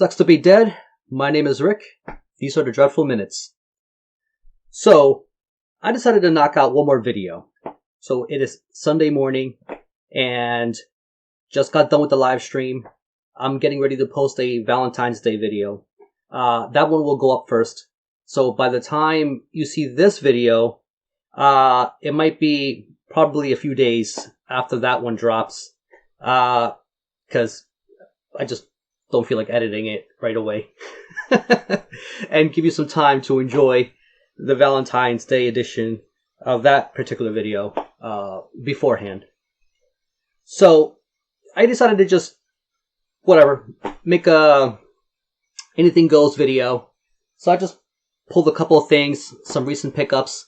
Sucks to be dead. My name is Rick. These are the Dreadful Minutes. So, I decided to knock out one more video. So, it is Sunday morning, and just got done with the live stream. I'm getting ready to post a Valentine's Day video. That one will go up first. So, by the time you see this video, it might be probably a few days after that one drops. Because I just don't feel like editing it right away. And give you some time to enjoy the Valentine's Day edition of that particular video beforehand. So I decided to just make a anything goes video. So I just pulled a couple of things, some recent pickups.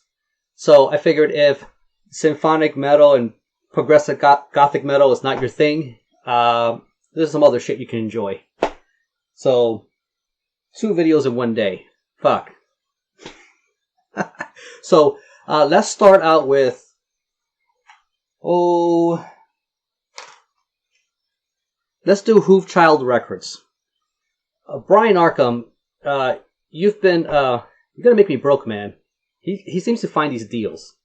So I figured if symphonic metal and progressive gothic metal is not your thing, there's some other shit you can enjoy. So, 2 videos in one day. Fuck. So, let's start out with... let's do Hoof Child Records. Brian Arkham, you've been... you're gonna make me broke, man. He seems to find these deals.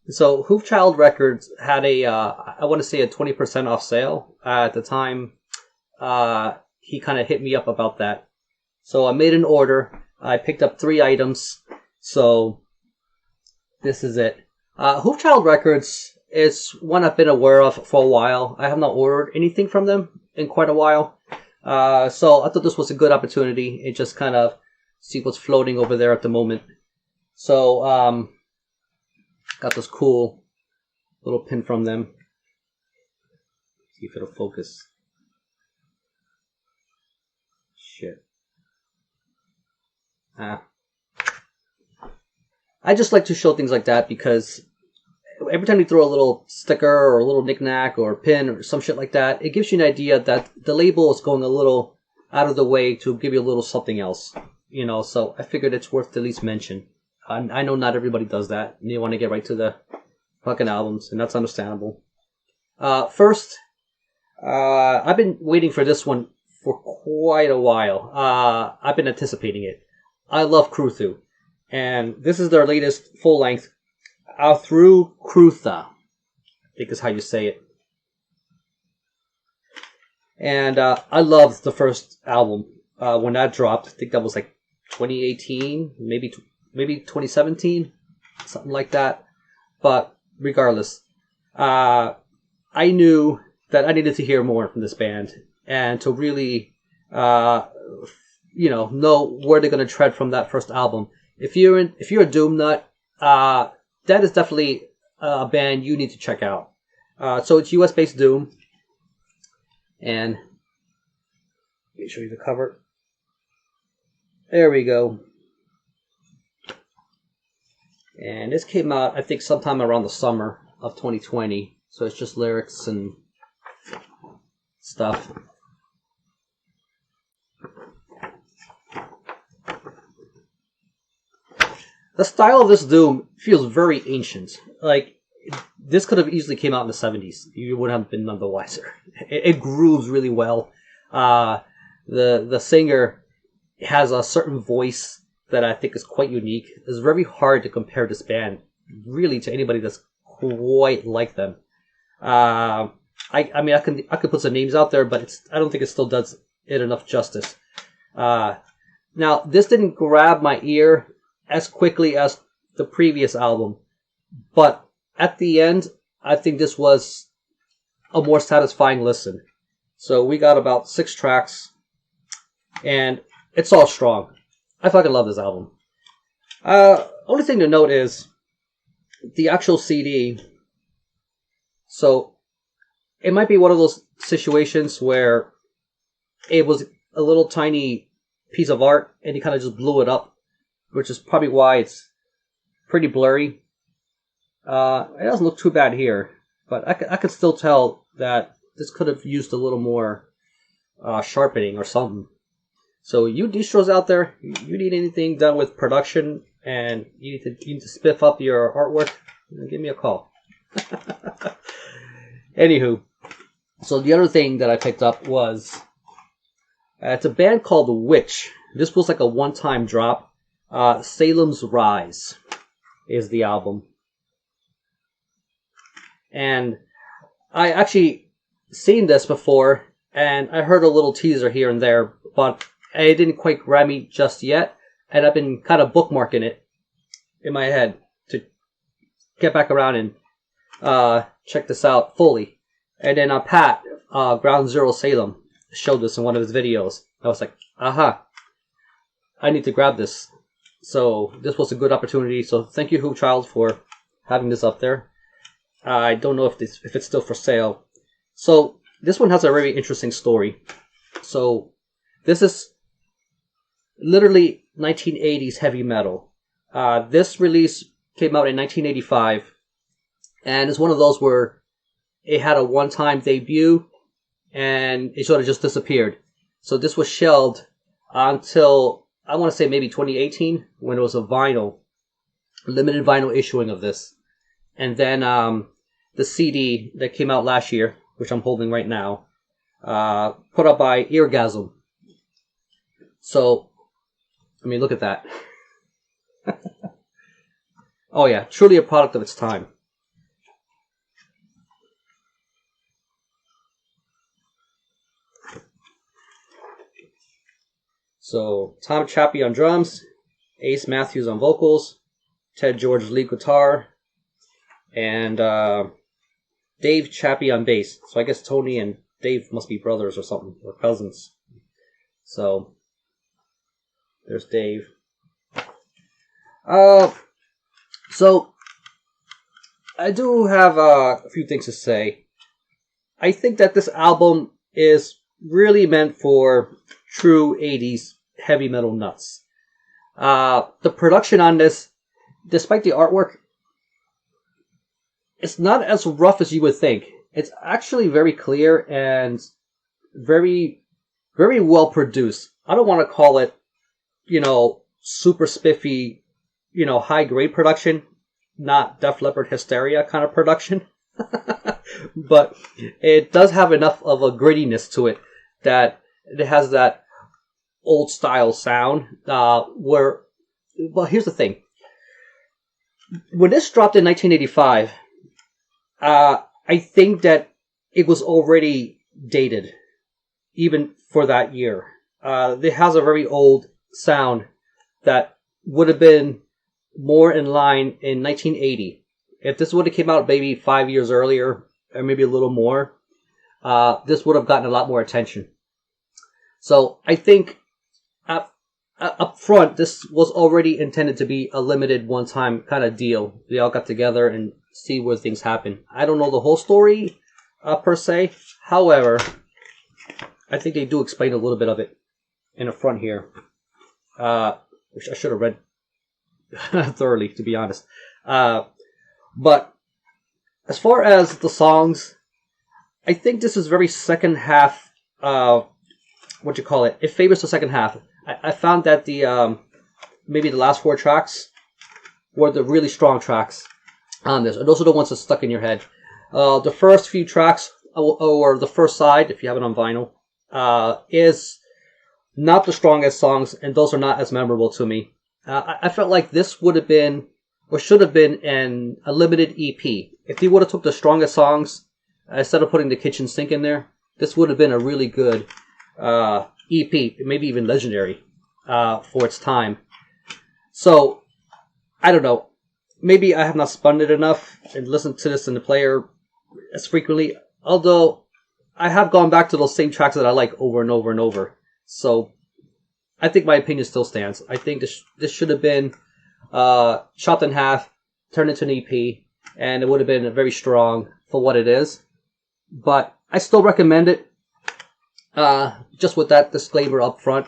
So, Hoof Child Records had I want to say a 20% off sale at the time. He kind of hit me up about that. So I made an order. I picked up 3 items. So this is it. Hoof Child Records is one I've been aware of for a while. I have not ordered anything from them in quite a while. So I thought this was a good opportunity. It just kind of see what's floating over there at the moment. So got this cool little pin from them. See if it'll focus. Shit. I just like to show things like that because every time you throw a little sticker or a little knickknack or a pin or some shit like that, it gives you an idea that the label is going a little out of the way to give you a little something else. You know, so I figured it's worth at least mention. I know not everybody does that. And they want to get right to the fucking albums, and that's understandable. First, I've been waiting for this one for quite a while. I've been anticipating it. I love Cruthu. And this is their latest full-length Through Cruthu, I think is how you say it. And I loved the first album when that dropped. I think that was like 2018, maybe 2017, something like that. But regardless, I knew that I needed to hear more from this band. And to really, know where they're going to tread from that first album. If you're a Doom nut, that is definitely a band you need to check out. So it's US-based Doom. And let me show you the cover. There we go. And this came out, I think, sometime around the summer of 2020. So it's just lyrics and stuff. The style of this Doom feels very ancient. Like, this could have easily came out in the 70s. You wouldn't have been none the wiser. It grooves really well. The singer has a certain voice that I think is quite unique. It's very hard to compare this band, really, to anybody that's quite like them. I could put some names out there, but I don't think it still does it enough justice. Now, this didn't grab my ear as quickly as the previous album, but at the end, I think this was a more satisfying listen. So we got about 6 tracks, and it's all strong. I fucking love this album. Only thing to note is the actual CD. So it might be one of those situations where it was a little tiny piece of art and he kind of just blew it up, which is probably why it's pretty blurry. It doesn't look too bad here, but I could still tell that this could have used a little more sharpening or something. So you distros out there, you need anything done with production and you need to spiff up your artwork, give me a call. Anywho, so the other thing that I picked up was It's a band called The Witch. This was like a one-time drop. Salem's Rise is the album. And I actually seen this before, and I heard a little teaser here and there, but it didn't quite grab me just yet, and I've been kind of bookmarking it in my head to get back around and check this out fully. And then Pat, Ground Zero Salem, showed this in one of his videos. I was like, aha, I need to grab this. So this was a good opportunity. So thank you, Hoof Child, for having this up there. I don't know if it's still for sale. So this one has a very interesting story. So this is literally 1980s heavy metal. This release came out in 1985, and it's one of those where it had a one-time debut, and it sort of just disappeared. So this was shelved until, I want to say maybe 2018, when it was a limited vinyl issuing of this. And then the CD that came out last year, which I'm holding right now, put up by Eargasm. So, I mean, look at that. Oh yeah, truly a product of its time. So, Tom Chappie on drums, Ace Matthews on vocals, Ted George lead guitar, and Dave Chappie on bass. So I guess Tony and Dave must be brothers or something, or cousins. So, there's Dave. So, I do have a few things to say. I think that this album is really meant for true 80s heavy metal nuts. The production on this, despite the artwork, it's not as rough as you would think. It's actually very clear and very, very well produced. I don't want to call it, super spiffy, high grade production, not Def Leppard hysteria kind of production. But it does have enough of a grittiness to it that it has that old style sound, well, here's the thing. When this dropped in 1985, I think that it was already dated, even for that year. It has a very old sound that would have been more in line in 1980. If this would have came out maybe 5 years earlier, or maybe a little more, this would have gotten a lot more attention. So I think up front, this was already intended to be a limited one-time kind of deal. They all got together and see where things happen. I don't know the whole story per se. However, I think they do explain a little bit of it in the front here, which I should have read thoroughly, to be honest. But as far as the songs, I think this is very second half. It favors the second half. I found that the maybe the last 4 tracks were the really strong tracks on this, and those are the ones that stuck in your head. The first few tracks, or the first side, if you have it on vinyl, is not the strongest songs, and those are not as memorable to me. I felt like this would have been, or should have been, a limited EP. If they would have took the strongest songs, instead of putting the kitchen sink in there, this would have been a really good EP, maybe even legendary for its time. So, I don't know. Maybe I have not spun it enough and listened to this in the player as frequently, although I have gone back to those same tracks that I like over and over and over. So, I think my opinion still stands. I think this should have been chopped in half, turned into an EP, and it would have been very strong for what it is. But I still recommend it. Just with that disclaimer up front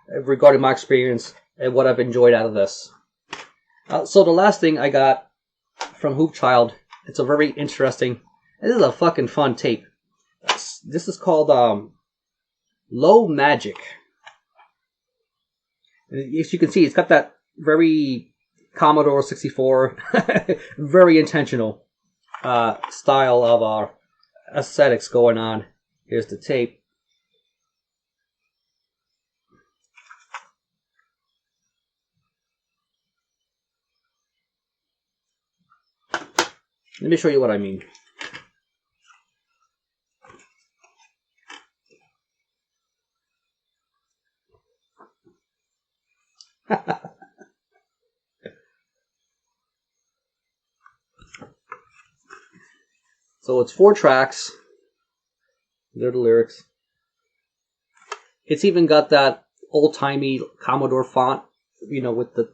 regarding my experience and what I've enjoyed out of this. So the last thing I got from Hoof Child, it's a very interesting, this is a fucking fun tape. This is called Low Magic. As you can see, it's got that very Commodore 64, very intentional style of aesthetics going on. Here's the tape. Let me show you what I mean. So it's 4 tracks. They're the lyrics. It's even got that old-timey Commodore font, you know, with the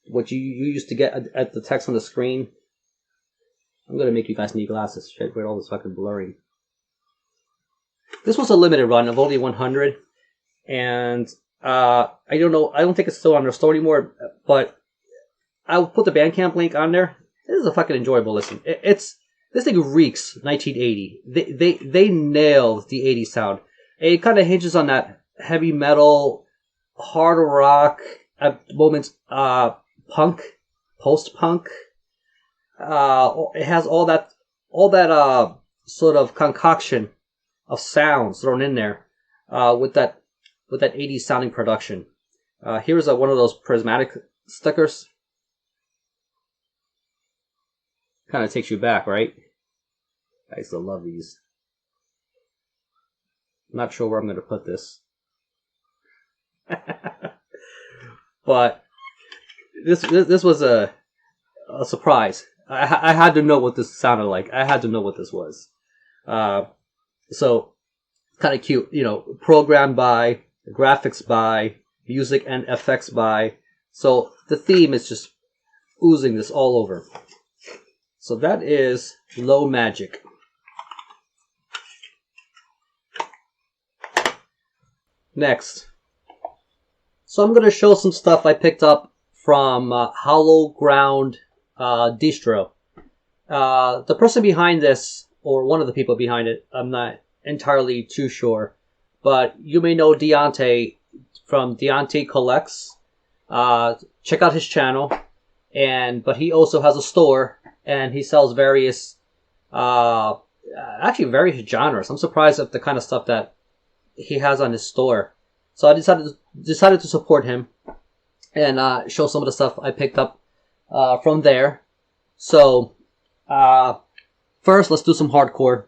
what you used to get at the text on the screen. I'm gonna make you guys need glasses. Shit, with all this fucking blurring. This was a limited run of only 100, and I don't know. I don't think it's still on their store anymore, but I'll put the Bandcamp link on there. This is a fucking enjoyable listen. This thing reeks 1980. They nailed the 80s sound. It kind of hinges on that heavy metal, hard rock, at moments punk, post-punk. It has all that sort of concoction of sounds thrown in there with that 80s sounding production. Here's one of those prismatic stickers. Kind of takes you back, right? I used to love these. I'm not sure where I'm going to put this. But this was a surprise. I had to know what this sounded like. I had to know what this was. So, kind of cute. You know, programmed by, graphics by, music and effects by. So, the theme is just oozing this all over. So that is Low Magic. Next. So I'm going to show some stuff I picked up from Hollow Ground Distro. The person behind this, or one of the people behind it, I'm not entirely too sure, but you may know Deonte from Deonte Collects. Check out his channel. But he also has a store, and he sells various genres. I'm surprised at the kind of stuff that he has on his store. So I decided to support him and show some of the stuff I picked up from there. So first, let's do some hardcore.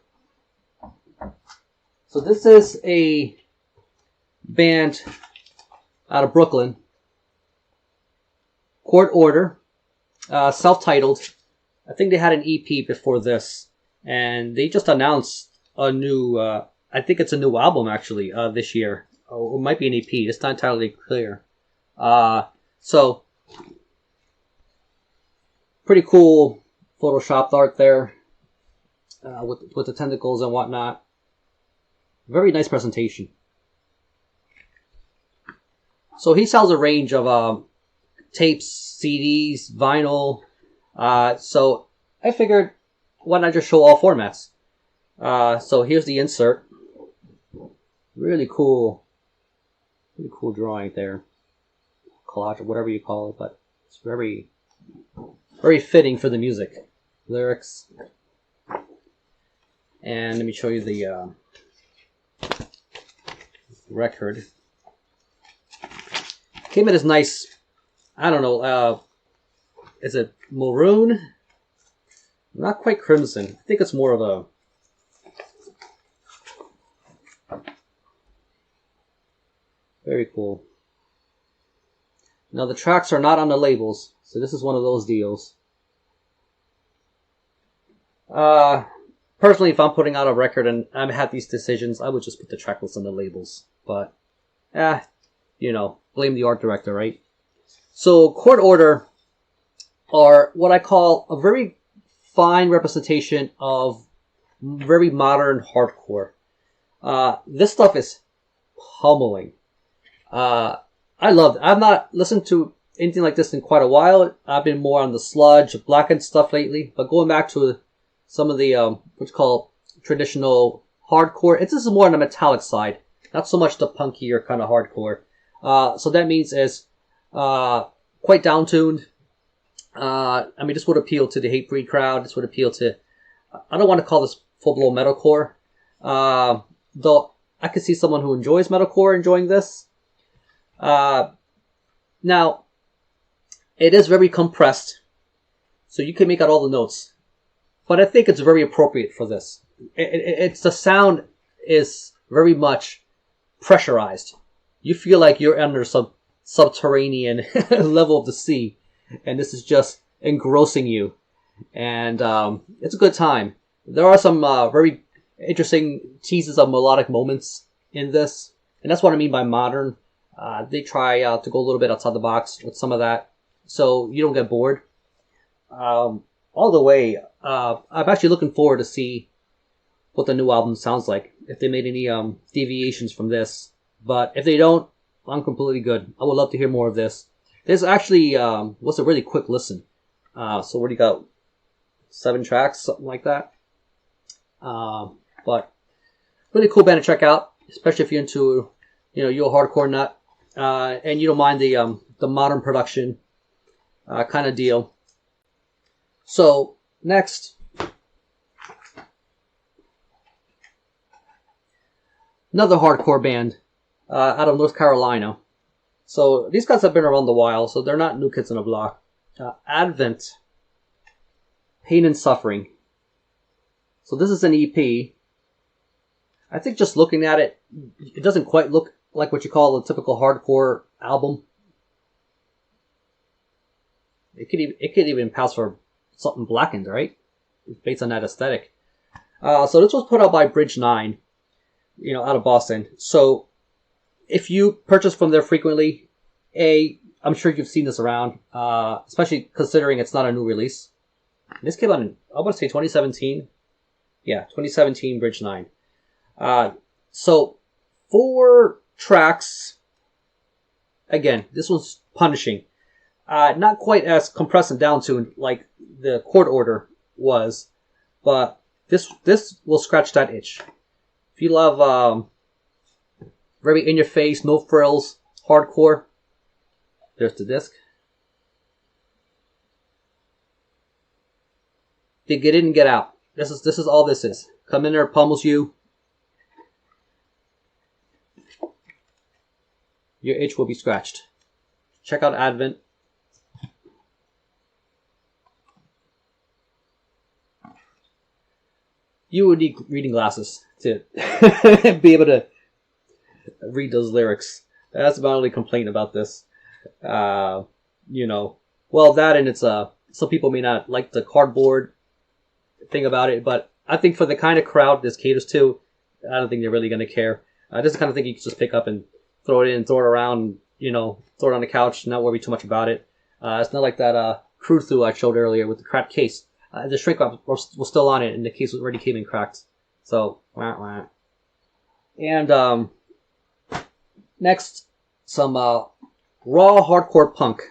So this is a band out of Brooklyn, Court Order, self-titled. I think they had an EP before this, and they just announced a new, I think it's a new album actually, this year. Or it might be an EP, it's not entirely clear. So, pretty cool photoshopped art there, with the tentacles and whatnot. Very nice presentation. So he sells a range of tapes, CDs, vinyl. So I figured, why not just show all formats? So here's the insert. Really cool drawing there. Collage, or whatever you call it, but it's very, very fitting for the music. Lyrics. And let me show you the record. Came in this nice, I don't know, is it maroon? Not quite crimson. I think it's more of a very cool. Now the tracks are not on the labels, so this is one of those deals. Personally, if I'm putting out a record and I have these decisions, I would just put the track lists on the labels. But, you know, blame the art director, right? So, Court Order are what I call a very fine representation of very modern hardcore. This stuff is pummeling. I love it. I've not listened to anything like this in quite a while. I've been more on the sludge, Blackens stuff lately. But going back to some of the, what's called traditional hardcore, this is more on the metallic side. Not so much the punkier kind of hardcore. So that means it's, quite down-tuned. I mean, this would appeal to the Hatebreed crowd. This would appeal to, I don't want to call this full-blown metalcore. Though I could see someone who enjoys metalcore enjoying this. Now, it is very compressed, so you can make out all the notes but I think it's very appropriate for this. It's the sound is very much pressurized. You feel like you're under some subterranean level of the sea, and this is just engrossing you. And it's a good time. There are some very interesting teases of melodic moments in this, and that's what I mean by modern. They try to go a little bit outside the box with some of that, so you don't get bored. All the way, I'm actually looking forward to see what the new album sounds like, if they made any deviations from this. But if they don't, I'm completely good. I would love to hear more of this. This actually was a really quick listen. So what do you got? 7 tracks, something like that. But really cool band to check out, especially if you're into, you're a hardcore nut, and you don't mind the modern production kind of deal. So next, another hardcore band out of North Carolina. So these guys have been around a while, so they're not new kids on the block. Advent, Pain and Suffering. So this is an EP. I think just looking at it, it doesn't quite look like what you call a typical hardcore album. It could even pass for something Blackens, right? Based on that aesthetic. So this was put out by Bridge 9, out of Boston. So if you purchase from there frequently, I'm sure you've seen this around, especially considering it's not a new release. This came out in, I want to say 2017. Yeah, 2017, Bridge 9. So 4 tracks. Again, this one's punishing. Not quite as compressed and down tuned like the chord order was, but this will scratch that itch. If you love very in your face, no frills, hardcore, there's the disc. They get in and get out. This is all this is. Come in there, pummels you. Your itch will be scratched. Check out Advent. You would need reading glasses to be able to read those lyrics. That's my only complaint about this. Well, that and it's some people may not like the cardboard thing about it, but I think for the kind of crowd this caters to, I don't think they're really going to care. This is the kind of thing you can just pick up and throw it in, throw it around, throw it on the couch, not worry too much about it. It's not like that Cruthu I showed earlier with the cracked case. The shrink wrap was still on it, and the case already came in cracked. So, wah. And next, some raw hardcore punk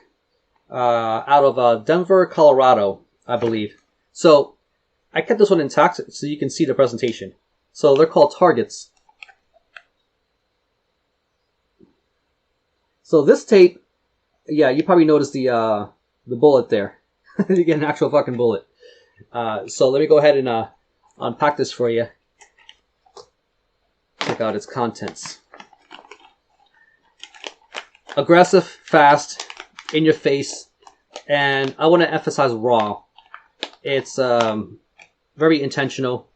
out of Denver, Colorado, I believe. So, I kept this one intact so you can see the presentation. So, they're called Targets. So, this tape, yeah, you probably noticed the bullet there. You get an actual fucking bullet. So let me go ahead and unpack this for you. Check out its contents. Aggressive, fast, in your face, and I want to emphasize raw. It's very intentional.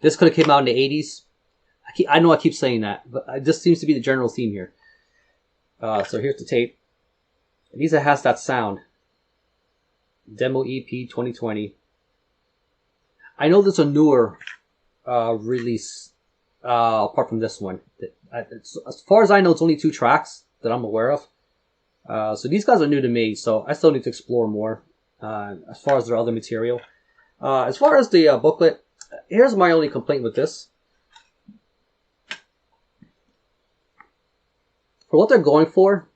This could have came out in the 80s. I know I keep saying that, but this seems to be the general theme here. So here's the tape. At least it has that sound. Demo EP 2020. I know there's a newer release apart from this one. As far as I know, it's only 2 tracks that I'm aware of. So these guys are new to me, so I still need to explore more as far as their other material. As far as the booklet, here's my only complaint with this. For what they're going for,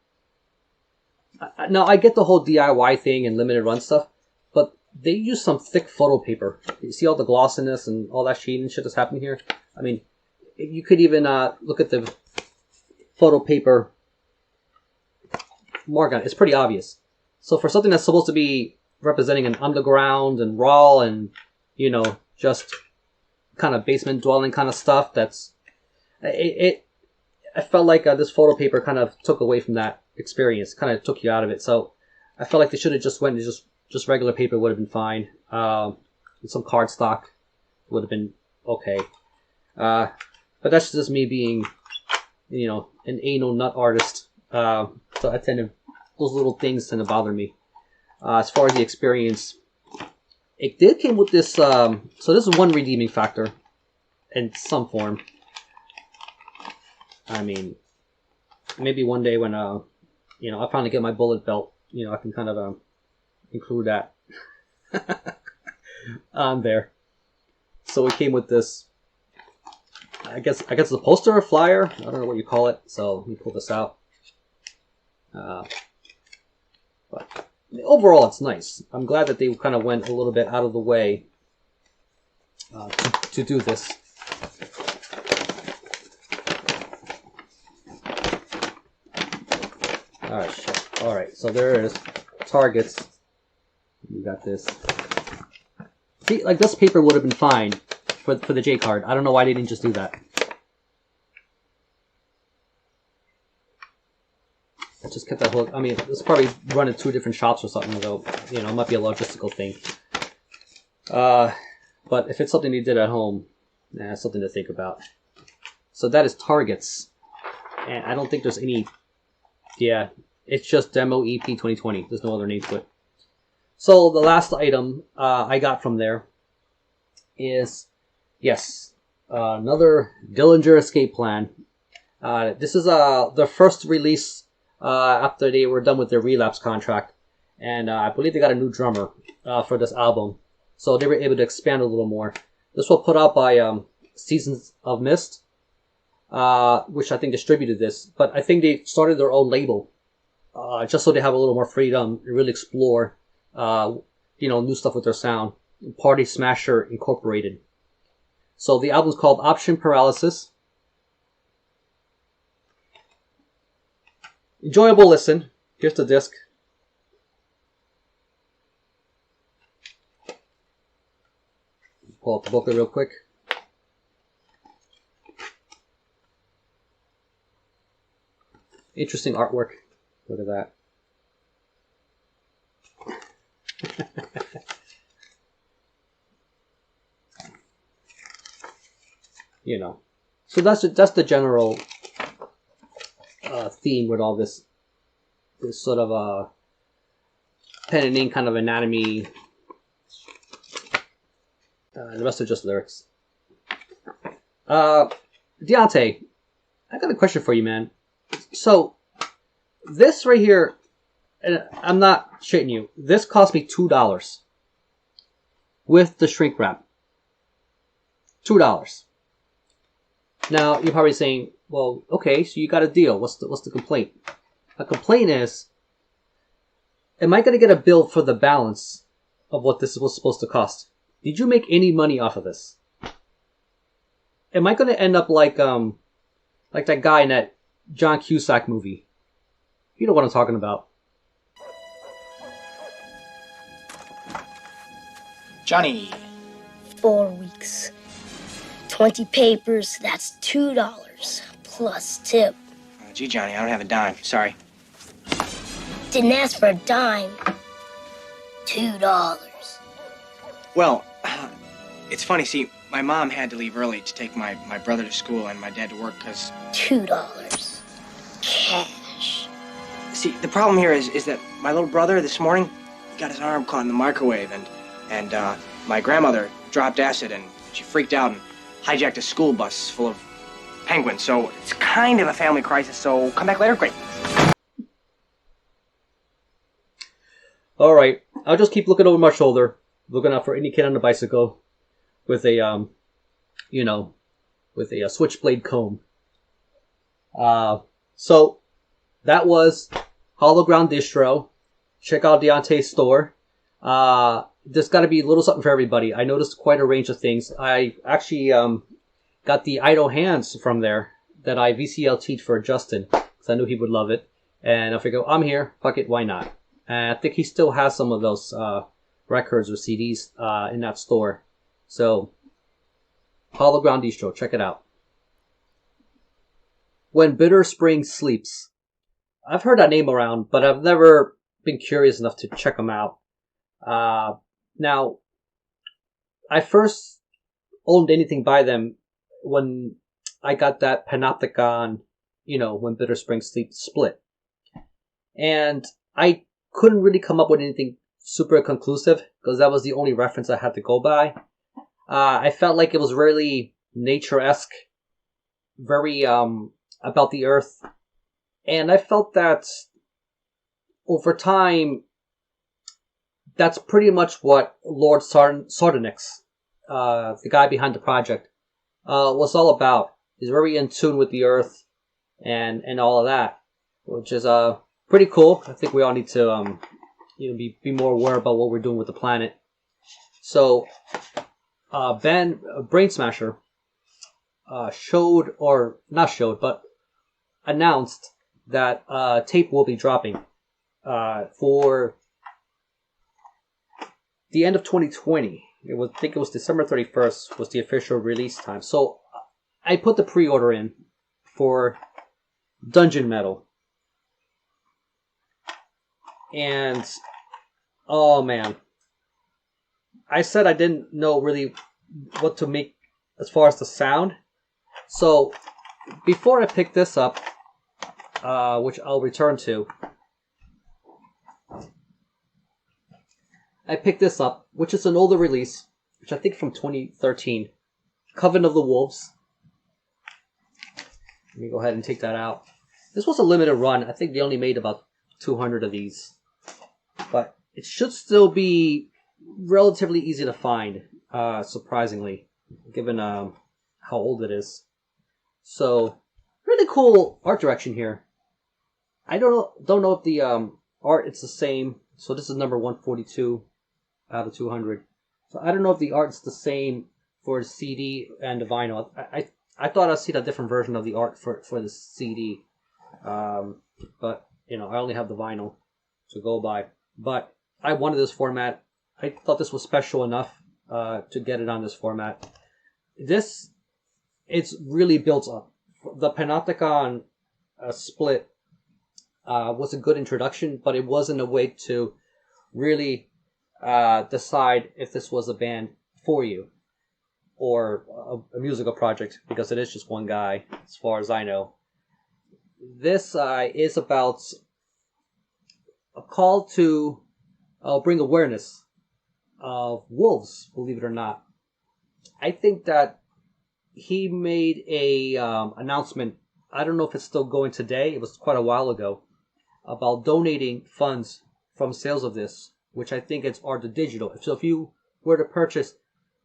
now, I get the whole DIY thing and limited run stuff, but they use some thick photo paper. You see all the glossiness and all that sheen and shit that's happening here? I mean, you could even look at the photo paper mark on it. It's pretty obvious. So for something that's supposed to be representing an underground and raw and, just kind of basement dwelling kind of stuff, I felt like this photo paper kind of took away from that experience, kind of took you out of it. So I felt like they should have just went to just regular paper would have been fine. Some cardstock would have been okay. But that's just me being, an anal nut artist. So those little things tend to bother me. As far as the experience, it did came with this. So this is one redeeming factor, in some form. I mean, maybe one day when I finally get my bullet belt, I can kind of include that on there. So it came with this. I guess it's a poster or flyer. I don't know what you call it. So let me pull this out. But overall, it's nice. I'm glad that they kind of went a little bit out of the way to do this. All right. So there it is. Targets. You got this. See, like this paper would have been fine for the J card. I don't know why they didn't just do that. I just kept that hook. I mean, it's probably run in 2 different shops or something, though. It might be a logistical thing. But if it's something you did at home, it's something to think about. So that is targets. And I don't think there's any... Yeah, it's just Demo EP 2020. There's no other name to it. So the last item I got from there is, yes, another Dillinger Escape Plan. This is the first release after they were done with their Relapse contract. And I believe they got a new drummer for this album. So they were able to expand a little more. This was put out by Seasons of Mist, which I think distributed this. But I think they started their own label, just so they have a little more freedom to really explore, new stuff with their sound. Party Smasher Incorporated. So the album's called Option Paralysis. Enjoyable listen. Here's the disc. Pull up the booklet real quick. Interesting artwork. Look at that. So that's the general theme with all this sort of pen and ink kind of anatomy. The rest are just lyrics. Deonte, I got a question for you, man. So this right here, and I'm not shitting you, this cost me $2 with the shrink wrap. $2. Now you're probably saying, well, okay, so you got a deal. What's the complaint? A complaint is, am I going to get a bill for the balance of what this was supposed to cost? Did you make any money off of this? Am I going to end up like that guy in that John Cusack movie? You know what I'm talking about. Johnny. 4 weeks. 20 papers, that's $2 plus tip. Gee, Johnny, I don't have a dime. Sorry. Didn't ask for a dime. $2. Well, it's funny. See, my mom had to leave early to take my brother to school and my dad to work because... $2. Cash. See, the problem here is that my little brother this morning got his arm caught in the microwave and my grandmother dropped acid and she freaked out and hijacked a school bus full of penguins. So it's kind of a family crisis, so come back later. Great. All right. I'll just keep looking over my shoulder, looking out for any kid on a bicycle with a, with a switchblade comb. So that was Hologround Distro. Check out Deonte's store. There's got to be a little something for everybody. I noticed quite a range of things. I actually got the Idle Hands from there that I VCLT'd for Justin because I knew he would love it. And I figured, I'm here. Fuck it, why not? And I think he still has some of those records or CDs in that store. So, Hologround Distro, check it out. When Bitter Spring Sleeps. I've heard that name around, but I've never been curious enough to check them out. Now, I first owned anything by them when I got that Panopticon, when Bitter Spring Sleep split. And I couldn't really come up with anything super conclusive because that was the only reference I had to go by. I felt like it was really nature-esque, very about the earth. And I felt that over time, that's pretty much what Lord Sardonyx, the guy behind the project, was all about. He's very in tune with the earth and all of that, which is pretty cool. I think we all need to be more aware about what we're doing with the planet. So Brainsmasher announced that tape will be dropping for the end of 2020. I think it was December 31st was the official release time. So I put the pre-order in for Dungeon Metal. And, oh man. I said I didn't know really what to make as far as the sound. So, before I pick this up, which I'll return to, I picked this up, which is an older release, which I think from 2013. Coven of the Wolves. Let me go ahead and take that out. This was a limited run. I think they only made about 200 of these. But it should still be relatively easy to find, surprisingly, given how old it is. So, really cool art direction here. I don't know if the art it's the same. So this is number 142 out of 200. So I don't know if the art's the same for the CD and the vinyl. I thought I'd seen a different version of the art for the CD. But, I only have the vinyl to go by. But I wanted this format. I thought this was special enough to get it on this format. It's really built up. The Panopticon split was a good introduction, but it wasn't a way to really decide if this was a band for you or a musical project, because it is just one guy, as far as I know. This is about a call to bring awareness of wolves, believe it or not. I think that he made a announcement, I don't know if it's still going today, it was quite a while ago, about donating funds from sales of this, which I think it's art to digital. So if you were to purchase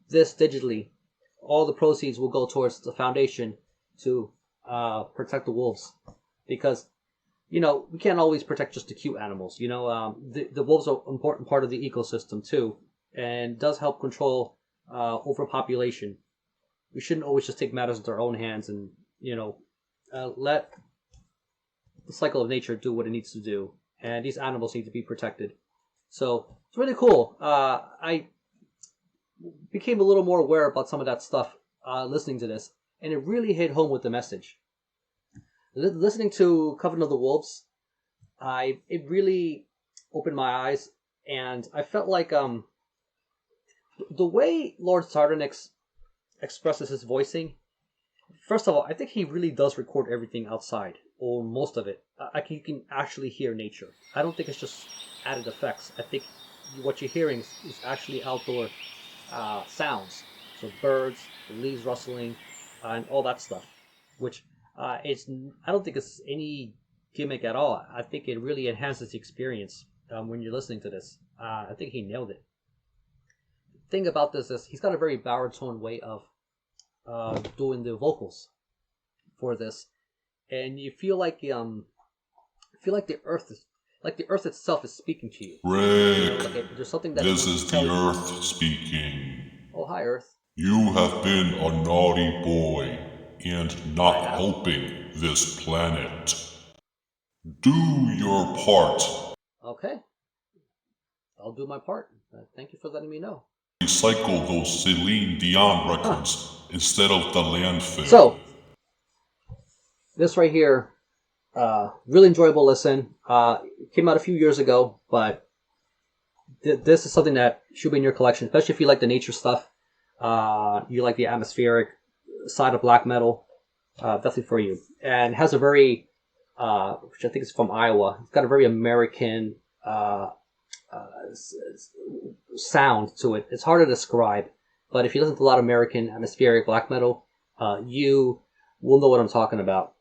this digitally, all the proceeds will go towards the foundation to protect the wolves. Because, we can't always protect just the cute animals. The wolves are an important part of the ecosystem too, and does help control overpopulation. We shouldn't always just take matters into our own hands and, let the cycle of nature do what it needs to do. And these animals need to be protected. So, it's really cool. I became a little more aware about some of that stuff listening to this, and it really hit home with the message. Listening to Coven of the Wolves, it really opened my eyes, and I felt like the way Lord Sardonyx expresses his voicing. First of all, I think he really does record everything outside, or most of it. You can actually hear nature. I don't think it's just added effects. I think what you're hearing is actually outdoor sounds. So birds, the leaves rustling, and all that stuff. Which I don't think it's any gimmick at all. I think it really enhances the experience when you're listening to this. I think he nailed it. The thing about this is he's got a very baritone way of doing the vocals for this, and you feel like the earth itself is speaking to you. Rick, There's something that this is the Earth speaking. Oh, hi, Earth. You have been a naughty boy and not helping this planet. Do your part. Okay. I'll do my part. Thank you for letting me know. Recycle those Celine Dion records instead of the landfill. So, this right here Really enjoyable listen. It came out a few years ago, but this is something that should be in your collection, especially if you like the nature stuff. You like the atmospheric side of black metal. Definitely for you. And has a very, which I think is from Iowa, it's got a very American sound to it. It's hard to describe, but if you listen to a lot of American atmospheric black metal, you will know what I'm talking about.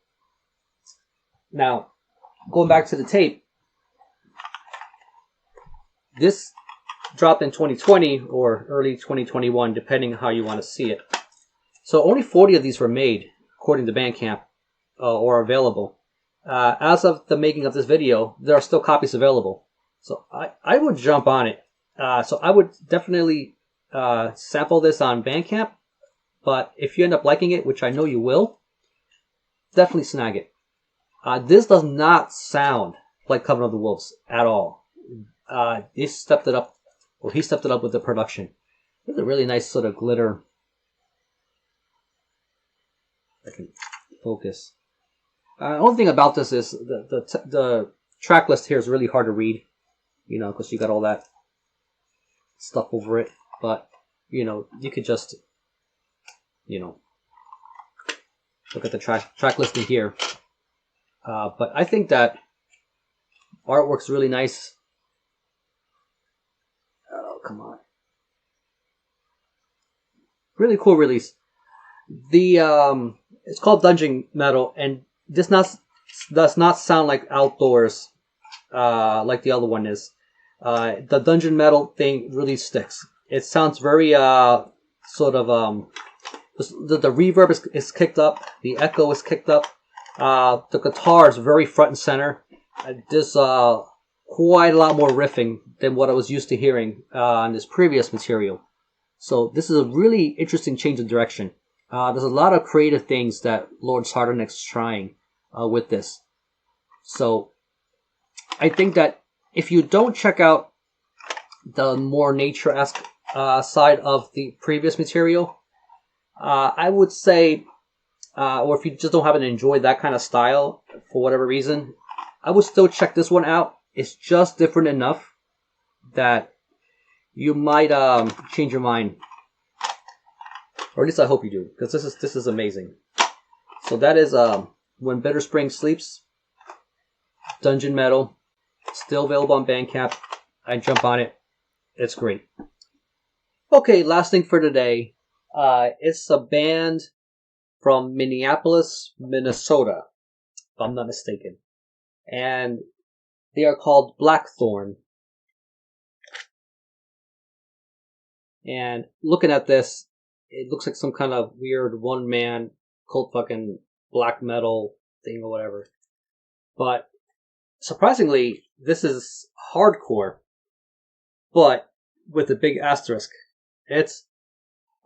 Now, going back to the tape, this dropped in 2020 or early 2021, depending on how you want to see it. So only 40 of these were made, according to Bandcamp, or available. As of the making of this video, there are still copies available. So I would jump on it. So I would definitely sample this on Bandcamp. But if you end up liking it, which I know you will, definitely snag it. This does not sound like Coven of the Wolves at all. He stepped it up with the production. There's a really nice sort of glitter. I can focus. The only thing about this is the track list here is really hard to read, because you got all that stuff over it. But, you could just, look at the track listing here. But I think that artwork's really nice. Oh, come on. Really cool release. It's called Dungeon Metal, and this does not sound like outdoors like the other one is. The Dungeon Metal thing really sticks. It sounds very sort of the reverb is kicked up, the echo is kicked up. The guitar is very front and center. There's quite a lot more riffing than what I was used to hearing on this previous material. So this is a really interesting change of direction. There's a lot of creative things that Lord Sardonic's trying with this. So I think that if you don't check out the more nature-esque side of the previous material, I would say, or if you just don't happen to enjoy that kind of style for whatever reason, I would still check this one out. It's just different enough that you might change your mind. Or at least I hope you do, because this is amazing. So that is When Bitter Spring Sleeps, Dungeon Metal, still available on Bandcamp. I jump on it. It's great. Okay, last thing for today. It's a band from Minneapolis, Minnesota, if I'm not mistaken. And they are called Blackthorne. And looking at this, it looks like some kind of weird one-man cult fucking black metal thing or whatever. But surprisingly, this is hardcore, but with a big asterisk. It's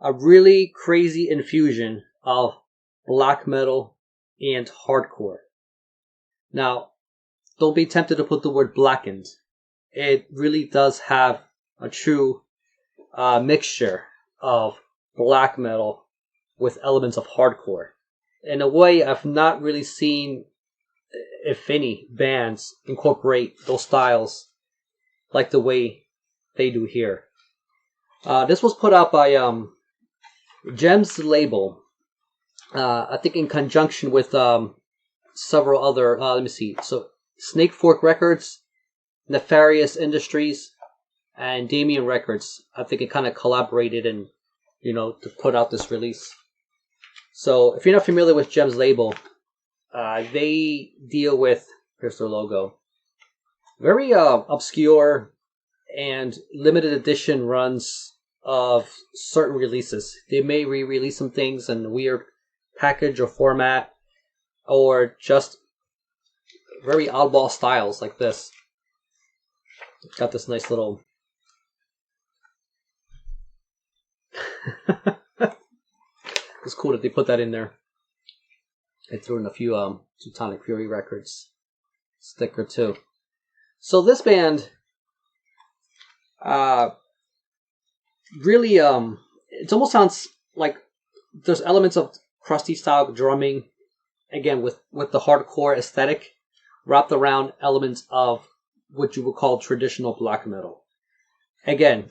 a really crazy infusion of black metal and hardcore. Now, don't be tempted to put the word Blackens. It really does have a true mixture of black metal with elements of hardcore. In a way, I've not really seen, if any, bands incorporate those styles like the way they do here. This was put out by Gems label, I think in conjunction with several other, let me see, so Snake Fork Records, Nefarious Industries, and Damien Records. I think it kind of collaborated and, to put out this release. So if you're not familiar with Gems label, they deal with, here's their logo, very obscure and limited edition runs of certain releases. They may re-release some things in a weird package or format, or just very oddball styles like this. It's got this nice little it's cool that they put that in there. I threw in a few Teutonic Fury Records sticker too. So this band really it almost sounds like there's elements of crusty style drumming, again with the hardcore aesthetic, wrapped around elements of what you would call traditional black metal. Again,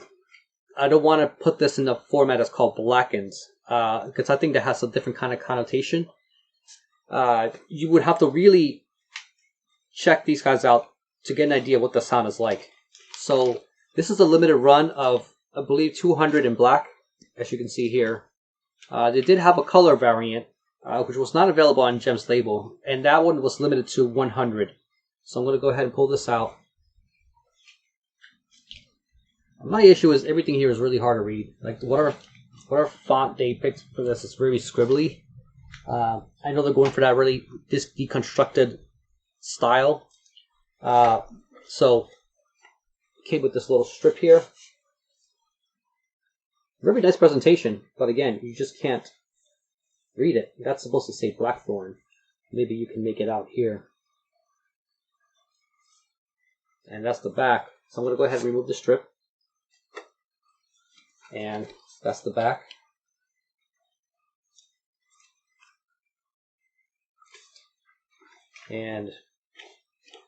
I don't want to put this in the format that's called Blackens, because I think that has a different kind of connotation. You would have to really check these guys out to get an idea what the sound is like. So this is a limited run of, I believe, 200 in black, as you can see here. They did have a color variant, which was not available on Gem's label, and that one was limited to 100. So I'm going to go ahead and pull this out. My issue is everything here is really hard to read. Like whatever font they picked for this is very scribbly. I know they're going for that really deconstructed style. So came with this little strip here. Very nice presentation, but again, you just can't read it. That's supposed to say Blackthorne. Maybe you can make it out here. And that's the back. So I'm going to go ahead and remove the strip. And that's the back. And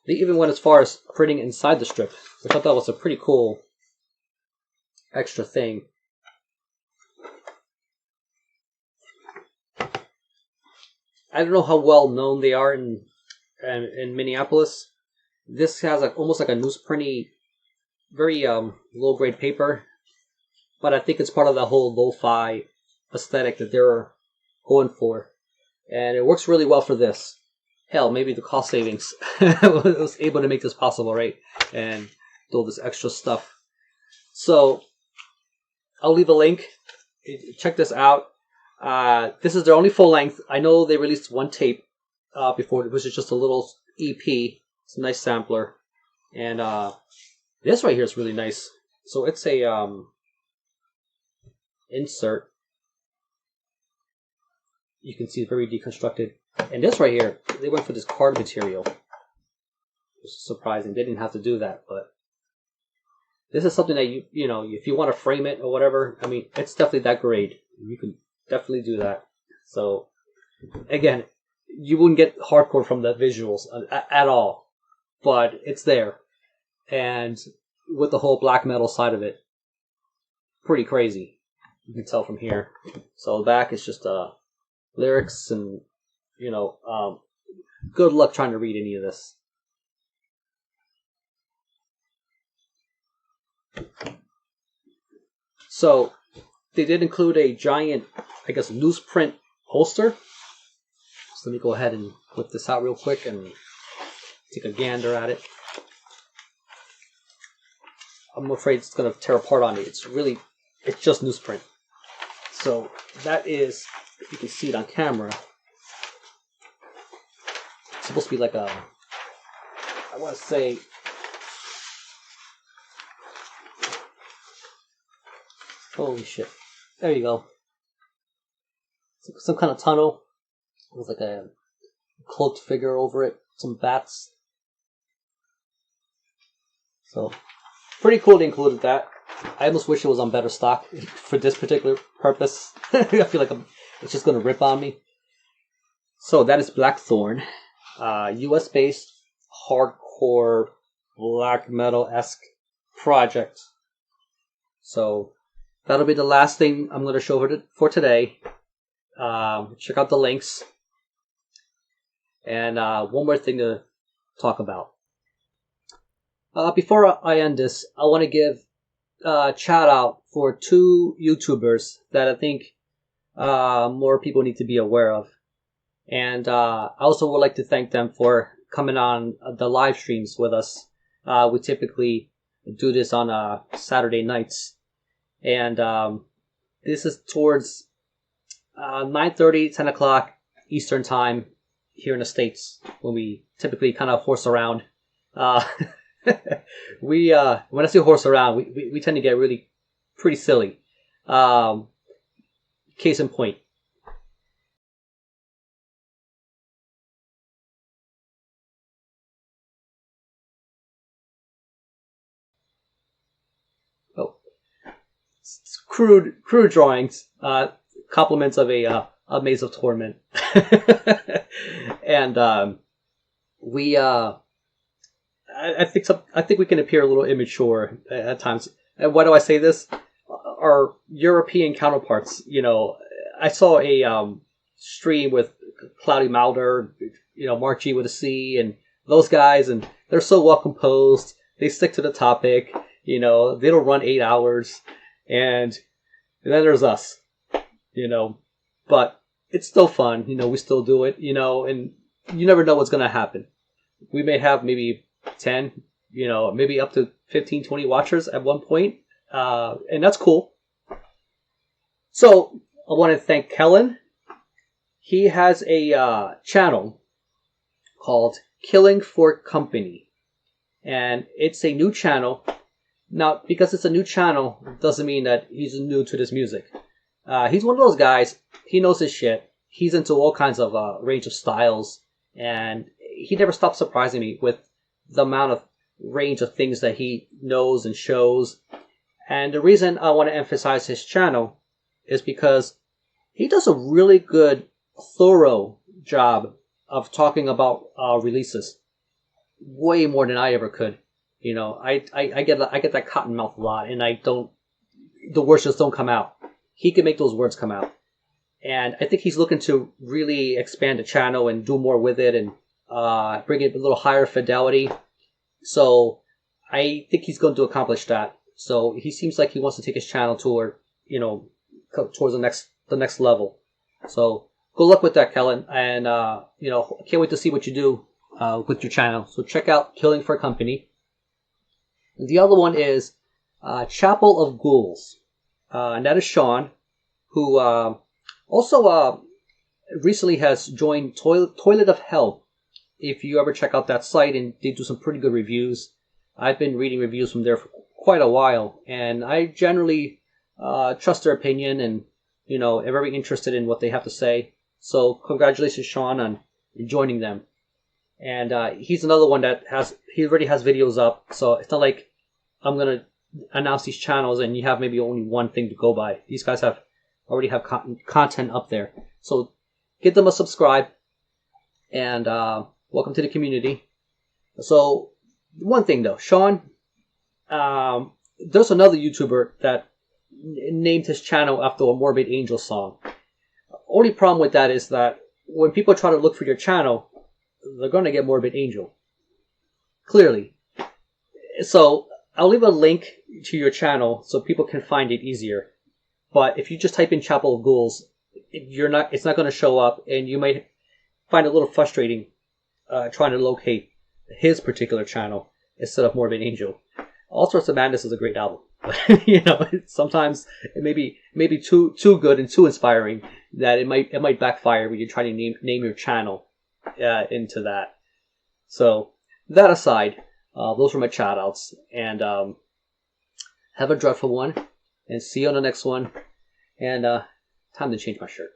they even went as far as printing inside the strip, which I thought was a pretty cool extra thing. I don't know how well known they are in Minneapolis. This has like almost like a newsprinty, very low grade paper, but I think it's part of the whole lo-fi aesthetic that they're going for, and it works really well for this. Hell, maybe the cost savings was able to make this possible, right? And do all this extra stuff. So I'll leave a link. Check this out. This is their only full length. I know they released one tape before, which is just a little EP. It's a nice sampler, and this right here is really nice. So it's a insert. You can see it's very deconstructed. And this right here, they went for this card material. Which is surprising. They didn't have to do that, but this is something that you know, if you want to frame it or whatever, I mean, it's definitely that grade. You can definitely do that. So, again, you wouldn't get hardcore from the visuals at all, but it's there. And with the whole black metal side of it, pretty crazy. You can tell from here. So the back is just lyrics and, you know, good luck trying to read any of this. So they did include a giant, I guess, newsprint holster. So let me go ahead and whip this out real quick and take a gander at it. I'm afraid it's going to tear apart on me. It's just newsprint. So that is, if you can see it on camera, it's supposed to be like a, I want to say, holy shit. There you go. Some kind of tunnel with like a cloaked figure over it. Some bats. So, pretty cool they included that. I almost wish it was on better stock for this particular purpose. I feel like it's just going to rip on me. So, that is Blackthorne. US-based hardcore black metal-esque project. So, that'll be the last thing I'm going to show for today. Check out the links. And one more thing to talk about. Before I end this, I want to give a shout out for two YouTubers that I think more people need to be aware of. And I also would like to thank them for coming on the live streams with us. We typically do this on Saturday nights. And this is towards 9:30, 10 o'clock Eastern time here in the States, when we typically kind of horse around. When I say horse around, we tend to get really pretty silly. Case in point. Crude drawings, compliments of a Maze of Torment. And I think we can appear a little immature at times. And why do I say this? Our European counterparts, I saw a stream with Cloudy Mulder, Mark G with a C, and those guys, and they're so well composed. They stick to the topic. They don't run 8 hours, and then there's us. But it's still fun. We still do it. And you never know what's gonna happen. We may have maybe 10, maybe up to 15, 20 watchers at one point, and that's cool. So I want to thank Kellen. He has a channel called Killing for Company, and it's a new channel. Now, because it's a new channel, doesn't mean that he's new to this music. He's one of those guys. He knows his shit. He's into all kinds of range of styles, and he never stops surprising me with the amount of range of things that he knows and shows. And the reason I want to emphasize his channel is because he does a really good, thorough job of talking about releases. Way more than I ever could. I get that cotton mouth a lot, and the words just don't come out. He can make those words come out. And I think he's looking to really expand the channel and do more with it, and bring it a little higher fidelity. So I think he's going to accomplish that. So he seems like he wants to take his channel towards the next level. So good luck with that, Kellen. And I can't wait to see what you do with your channel. So check out Killing for Company. The other one is Chapel of Ghouls, and that is Sean, who also recently has joined Toilet of Hell. If you ever check out that site, and they do some pretty good reviews. I've been reading reviews from there for quite a while, and I generally trust their opinion, and am very interested in what they have to say. So congratulations, Sean, on joining them. And he's another one that he already has videos up, so it's not like I'm gonna announce these channels and you have maybe only one thing to go by. These guys already have content up there, so give them a subscribe, and welcome to the community. So one thing though, Sean, there's another YouTuber that named his channel after a Morbid Angel song. Only problem with that is that when people try to look for your channel, they're going to get Morbid Angel. Clearly. So I'll leave a link to your channel so people can find it easier. But if you just type in Chapel of Ghouls, it's not going to show up, and you might find it a little frustrating trying to locate his particular channel instead of Morbid Angel. All Sorts of Madness is a great album. Sometimes it may be too good and too inspiring that it might backfire when you try to name your channel into that. So that aside, those were my shoutouts, and have a dreadful one, and see you on the next one. And time to change my shirt.